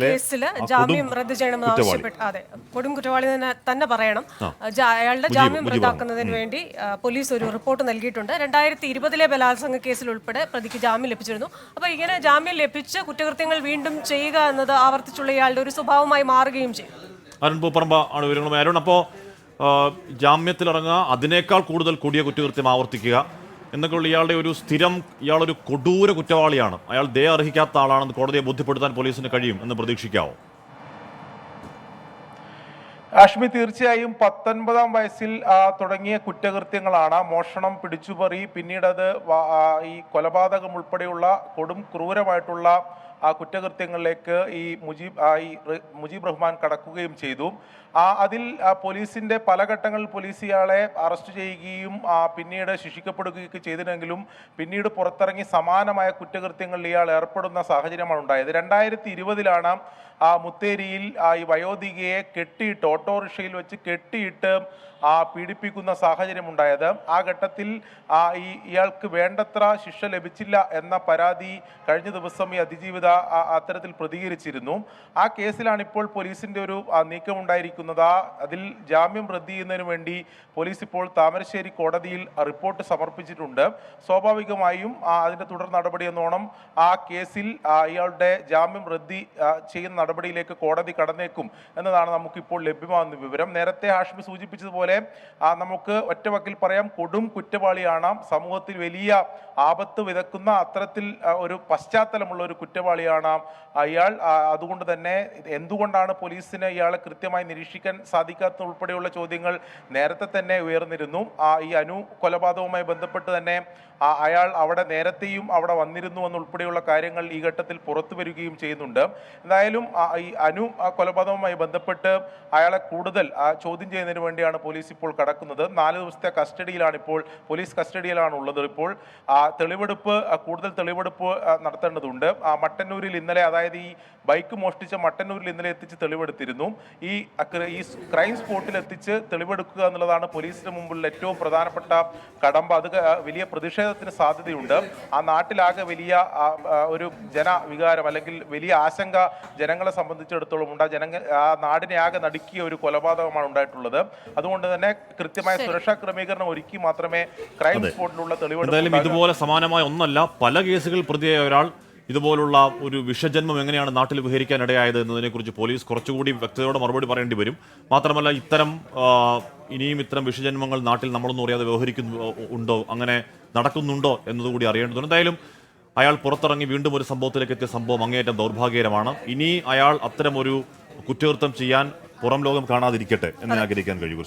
കേസില് ജാമ്യം റദ്ദ് ചെയ്യണമെന്ന് ആവശ്യപ്പെട്ട് കൊടും കുറ്റവാളി തന്നെ പറയണം. അയാളുടെ ജാമ്യം റദ്ദാക്കുന്നതിന് വേണ്ടി പോലീസ് ഒരു റിപ്പോർട്ട് നൽകിയിട്ടുണ്ട്. 2020 ബലാത്സംഗ കേസിൽ ഉൾപ്പെടെ പ്രതിക്ക് ജാമ്യം ലഭിച്ചിരുന്നു. അപ്പോൾ ഇങ്ങനെ ജാമ്യം ലഭിച്ച് കുറ്റകൃത്യങ്ങൾ വീണ്ടും ചെയ്യുക എന്നത് ആവർത്തിച്ചുള്ള ഇയാളുടെ ഒരു സ്വഭാവമായി മാറുകയും ചെയ്യും. അരുൺ പൂപ്പറമ്പ ആണ് വിവരങ്ങളുമായി. അരുൺ, അപ്പോൾ ജാമ്യത്തിലിറങ്ങുക, അതിനേക്കാൾ കൂടുതൽ കൊടിയ കുറ്റകൃത്യം ആവർത്തിക്കുക എന്നൊക്കെയുള്ള ഇയാളുടെ ഒരു സ്ഥിരം, ഇയാളൊരു കൊടൂര കുറ്റവാളിയാണ്, അയാൾ ദയ അർഹിക്കാത്ത ആളാണെന്ന് കോടതിയെ ബോധ്യപ്പെടുത്താൻ പോലീസിന് കഴിയും എന്ന് പ്രതീക്ഷിക്കാവോ? ആഷ്മി, തീർച്ചയായും 19-ാം വയസ്സിൽ തുടങ്ങിയ കുറ്റകൃത്യങ്ങളാണ് മോഷണം, പിടിച്ചുപറി, പിന്നീട് അത് ഈ കൊലപാതകം ഉൾപ്പെടെയുള്ള കൊടും ക്രൂരമായിട്ടുള്ള കുറ്റകൃത്യങ്ങളിലേക്ക് ഈ മുജീബ് റഹ്മാൻ കടക്കുകയും ചെയ്തു. അതിൽ പോലീസിന്റെ പല ഘട്ടങ്ങളിൽ പോലീസ് ഇയാളെ അറസ്റ്റ് ചെയ്യുകയും പിന്നീട് ശിക്ഷിക്കപ്പെടുകയൊക്കെ ചെയ്തിരുന്നെങ്കിലും പിന്നീട് പുറത്തിറങ്ങി സമാനമായ കുറ്റകൃത്യങ്ങളിൽ ഇയാൾ ഏർപ്പെടുന്ന സാഹചര്യമാണ് ഉണ്ടായത്. 2020 മുത്തേരിയിൽ ഈ വയോധികയെ കെട്ടിയിട്ട്, ഓട്ടോറിക്ഷയിൽ വെച്ച് കെട്ടിയിട്ട് പീഡിപ്പിക്കുന്ന സാഹചര്യം ഉണ്ടായത്. ആ ഘട്ടത്തിൽ ഇയാൾക്ക് വേണ്ടത്ര ശിക്ഷ ലഭിച്ചില്ല എന്ന പരാതി കഴിഞ്ഞ ദിവസം ഈ അതിജീവിത അത്തരത്തിൽ പ്രതികരിച്ചിരുന്നു. ആ കേസിലാണ് ഇപ്പോൾ പോലീസിന്റെ ഒരു നീക്കമുണ്ടായിരിക്കുന്നത്. അതിൽ ജാമ്യം റദ്ദ് ചെയ്യുന്നതിന് വേണ്ടി പോലീസ് ഇപ്പോൾ താമരശ്ശേരി കോടതിയിൽ റിപ്പോർട്ട് സമർപ്പിച്ചിട്ടുണ്ട്. സ്വാഭാവികമായും അതിന്റെ തുടർ നടപടി എന്നോണം ആ കേസിൽ ഇയാളുടെ ജാമ്യം റദ്ദ് ചെയ്യുന്ന നടപടിയിലേക്ക് കോടതി കടന്നേക്കും എന്നതാണ് നമുക്കിപ്പോൾ ലഭ്യമാകുന്ന വിവരം. നേരത്തെ ഹാഷ്മി സൂചിപ്പിച്ചതുപോലെ നമുക്ക് ഒറ്റവാക്കിൽ പറയാം, കൊടും കുറ്റവാളിയാണ്, സമൂഹത്തിൽ വലിയ ആപത്ത് വിതക്കുന്ന അത്തരത്തിൽ ഒരു പശ്ചാത്തലമുള്ള ഒരു കുറ്റവാളിയാണ് അയാൾ. അതുകൊണ്ട് തന്നെ എന്തുകൊണ്ടാണ് പോലീസിന് ഇയാളെ കൃത്യമായി നിരീക്ഷിക്കാൻ സാധിക്കാത്ത ഉൾപ്പെടെയുള്ള ചോദ്യങ്ങൾ നേരത്തെ തന്നെ ഉയർന്നിരുന്നു. ഈ അനു കൊലപാതകവുമായി ബന്ധപ്പെട്ട് തന്നെ അയാൾ അവിടെ നേരത്തെയും അവിടെ വന്നിരുന്നു എന്നുൾപ്പെടെയുള്ള കാര്യങ്ങൾ ഈ ഘട്ടത്തിൽ പുറത്തു വരികയും ചെയ്യുന്നുണ്ട്. എന്തായാലും ഈ അനു കൊലപാതകവുമായി ബന്ധപ്പെട്ട് അയാളെ കൂടുതൽ ചോദ്യം ചെയ്യുന്നതിന് വേണ്ടിയാണ് പോലീസ് ഇപ്പോൾ കടക്കുന്നത്. 4 ദിവസത്തെ കസ്റ്റഡിയിലാണ് ഇപ്പോൾ, പോലീസ് കസ്റ്റഡിയിലാണ് ഉള്ളത്. ഇപ്പോൾ കൂടുതൽ തെളിവെടുപ്പ് നടത്തേണ്ടതുണ്ട്. മട്ടന്നൂരിൽ ഇന്നലെ, അതായത് ഈ ബൈക്ക് മോഷ്ടിച്ച മട്ടന്നൂരിൽ ഇന്നലെ എത്തിച്ച് തെളിവെടുത്തിരുന്നു. ഈ ക്രൈം സ്പോട്ടിൽ എത്തിച്ച് തെളിവെടുക്കുക എന്നുള്ളതാണ് പോലീസിന് മുമ്പിൽ ഏറ്റവും പ്രധാനപ്പെട്ട കടമ്പ. അത് വലിയ പ്രതിഷേധത്തിന് സാധ്യതയുണ്ട്. ആ നാട്ടിലാകെ വലിയ ഒരു ജനവികാരം അല്ലെങ്കിൽ വലിയ ആശങ്ക ജനങ്ങളെ സംബന്ധിച്ചിടത്തോളം ഉണ്ട്. ആ നാടിനെ ആകെ നടുക്കിയ ഒരു കൊലപാതകമാണ് ഉണ്ടായിട്ടുള്ളത്. അതുകൊണ്ട് തന്നെ കൃത്യമായ സുരക്ഷാ ക്രമീകരണം ഒരുക്കി മാത്രമേ ക്രൈം സ്പോട്ടിലുള്ള തെളിവെടുപ്പ്. ഇതുപോലെ സമാനമായ ഒന്നല്ല, പല കേസുകൾ പ്രതിയായ ഒരാൾ ഇതുപോലുള്ള ഒരു വിഷജന്മം എങ്ങനെയാണ് നാട്ടിൽ വിഹരിക്കാൻ ഇടയായത് എന്നതിനെക്കുറിച്ച് പോലീസ് കുറച്ചുകൂടി വ്യക്തതയോടെ മറുപടി പറയേണ്ടി വരും. മാത്രമല്ല, ഇനിയും ഇത്തരം വിഷജന്മങ്ങൾ നാട്ടിൽ നമ്മളൊന്നും അറിയാതെ വ്യവഹരിക്കുന്നുണ്ടോ, അങ്ങനെ നടക്കുന്നുണ്ടോ എന്നതുകൂടി അറിയേണ്ടതുണ്ട്. എന്തായാലും അയാൾ പുറത്തിറങ്ങി വീണ്ടും ഒരു സംഭവത്തിലേക്ക് എത്തിയ സംഭവം അങ്ങേയറ്റം ദൗർഭാഗ്യകരമാണ്. ഇനി അയാൾ അത്തരമൊരു കുറ്റകൃത്യം ചെയ്യാൻ പുറം ലോകം കാണാതിരിക്കട്ടെ എന്ന് ആഗ്രഹിക്കാൻ കഴിയും.